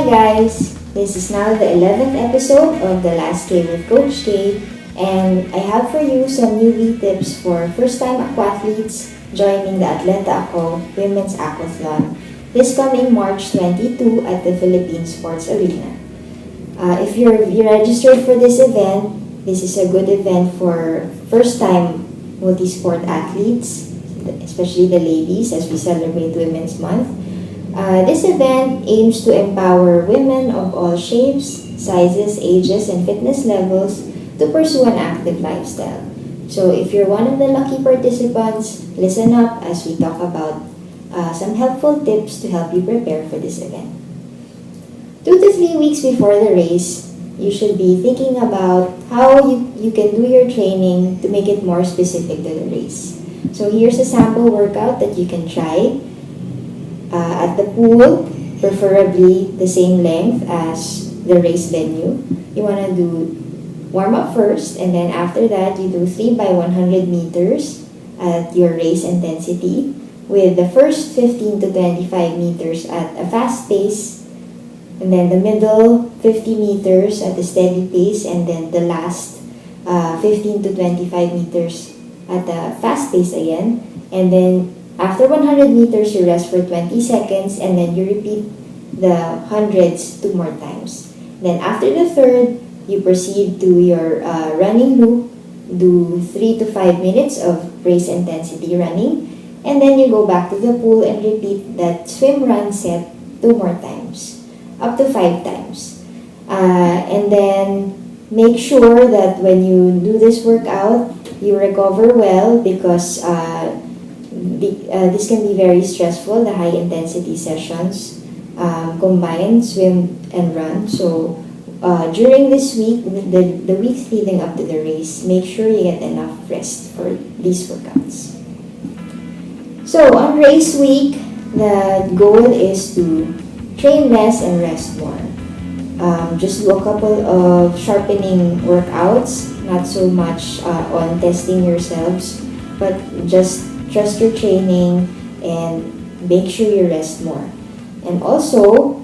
guys! This is now the 11th episode of The Last K with Coach K, and I have for you some newbie tips for first-time aquathletes joining the Atleta Women's Aquathlon this coming March 22 at the Philippine Sports Arena. If you're registered for this event, this is a good event for first-time multi-sport athletes, especially the ladies, as we celebrate Women's Month. This event aims to empower women of all shapes, sizes, ages, and fitness levels to pursue an active lifestyle. So if you're one of the lucky participants, listen up as we talk about some helpful tips to help you prepare for this event. 2 to 3 weeks before the race, you should be thinking about how you can do your training to make it more specific to the race. So here's a sample workout that you can try. At the pool, preferably the same length as the race venue. You want to do warm up first, and then after that you do 3 by 100 meters at your race intensity, with the first 15 to 25 meters at a fast pace, and then the middle 50 meters at a steady pace, and then the last 15 to 25 meters at a fast pace again. And then after 100 meters, you rest for 20 seconds, and then you repeat the hundreds 2 more times. Then after the third, you proceed to your running loop, do 3 to 5 minutes of race intensity running, and then you go back to the pool and repeat that swim run set 2 more times, up to 5 times. And then make sure that when you do this workout, you recover well, because this can be very stressful, the high intensity sessions, combined swim and run. So during this week, the weeks leading up to the race, make sure you get enough rest for these workouts. So on race week, the goal is to train less and rest more. Just do a couple of sharpening workouts, not so much on testing yourselves, but just trust your training and make sure you rest more. And also,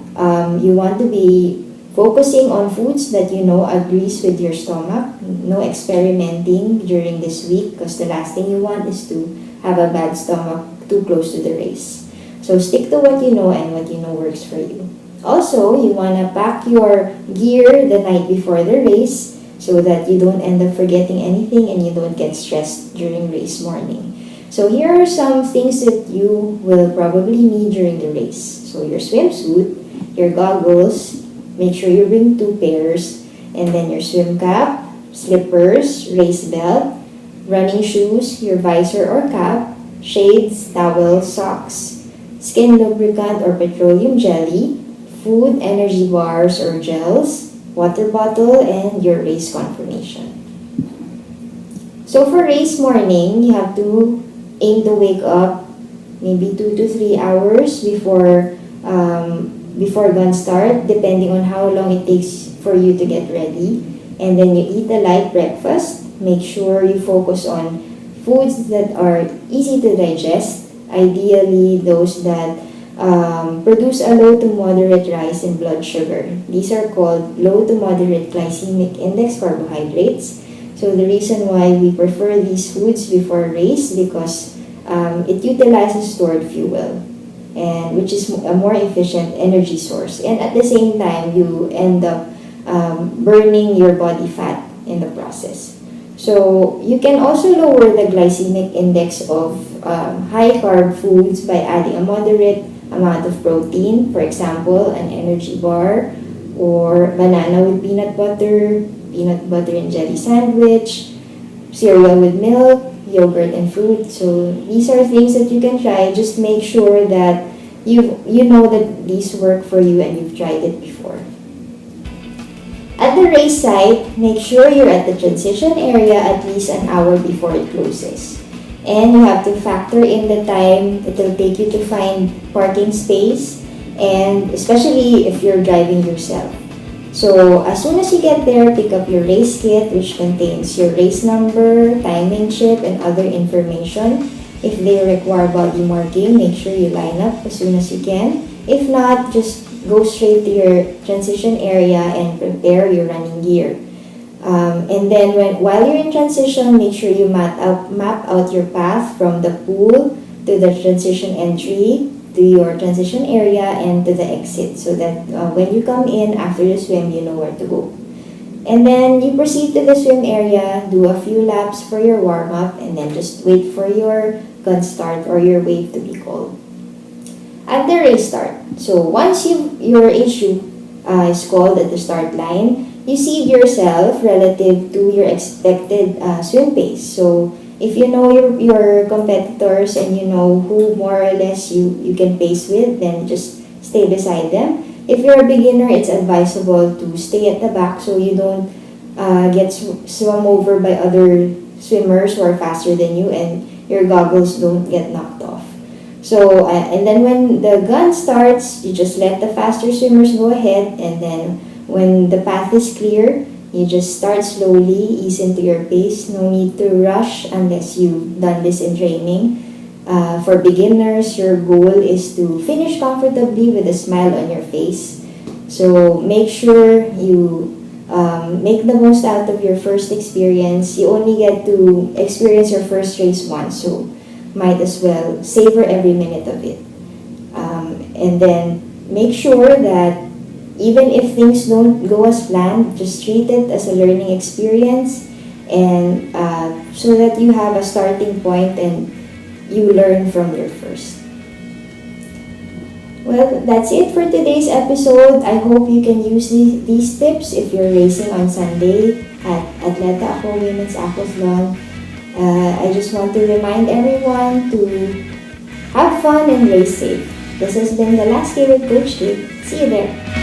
you want to be focusing on foods that you know agrees with your stomach. No experimenting during this week, because the last thing you want is to have a bad stomach too close to the race. So stick to what you know and what you know works for you. Also, you want to pack your gear the night before the race so that you don't end up forgetting anything and you don't get stressed during race morning. So here are some things that you will probably need during the race. So your swimsuit, your goggles, make sure you bring 2 pairs, and then your swim cap, slippers, race belt, running shoes, your visor or cap, shades, towels, socks, skin lubricant or petroleum jelly, food, energy bars or gels, water bottle, and your race confirmation. So for race morning, you have to aim to wake up maybe 2 to 3 hours before gun start, depending on how long it takes for you to get ready. And then you eat a light breakfast. Make sure you focus on foods that are easy to digest, ideally those that produce a low to moderate rise in blood sugar. These are called low to moderate glycemic index carbohydrates. So the reason why we prefer these foods before race, because it utilizes stored fuel, and which is a more efficient energy source. And at the same time, you end up burning your body fat in the process. So you can also lower the glycemic index of high carb foods by adding a moderate amount of protein. For example, an energy bar, or banana with peanut butter and jelly sandwich, cereal with milk, yogurt and fruit. So these are things that you can try. Just make sure that you know that these work for you and you've tried it before. At the race site, make sure you're at the transition area at least an hour before it closes. And you have to factor in the time it will take you to find parking space, and especially if you're driving yourself. So as soon as you get there, pick up your race kit, which contains your race number, timing chip, and other information. If they require body marking, make sure you line up as soon as you can. If not, just go straight to your transition area and prepare your running gear. And then while you're in transition, make sure you map out your path from the pool to the transition entry, to your transition area, and to the exit, so that when you come in after the swim, you know where to go. And then you proceed to the swim area, do a few laps for your warm-up, and then just wait for your gun start or your wave to be called. At the race start, so once your issue is called at the start line, you seed yourself relative to your expected swim pace. So if you know your competitors and you know who more or less you can pace with, then just stay beside them. If you're a beginner, it's advisable to stay at the back so you don't get swum over by other swimmers who are faster than you and your goggles don't get knocked off. So, and then when the gun starts, you just let the faster swimmers go ahead, and then when the path is clear, you just start slowly, ease into your pace. No need to rush unless you've done this in training. For beginners, your goal is to finish comfortably with a smile on your face. So make sure you make the most out of your first experience. You only get to experience your first race once, so might as well savor every minute of it. And then make sure that even if things don't go as planned, just treat it as a learning experience, and so that you have a starting point and you learn from your first. Well, that's it for today's episode. I hope you can use these tips if you're racing on Sunday at Atleta Women's Aquathlon. I just want to remind everyone to have fun and race safe. This has been the last day with Coach Kate. See you there.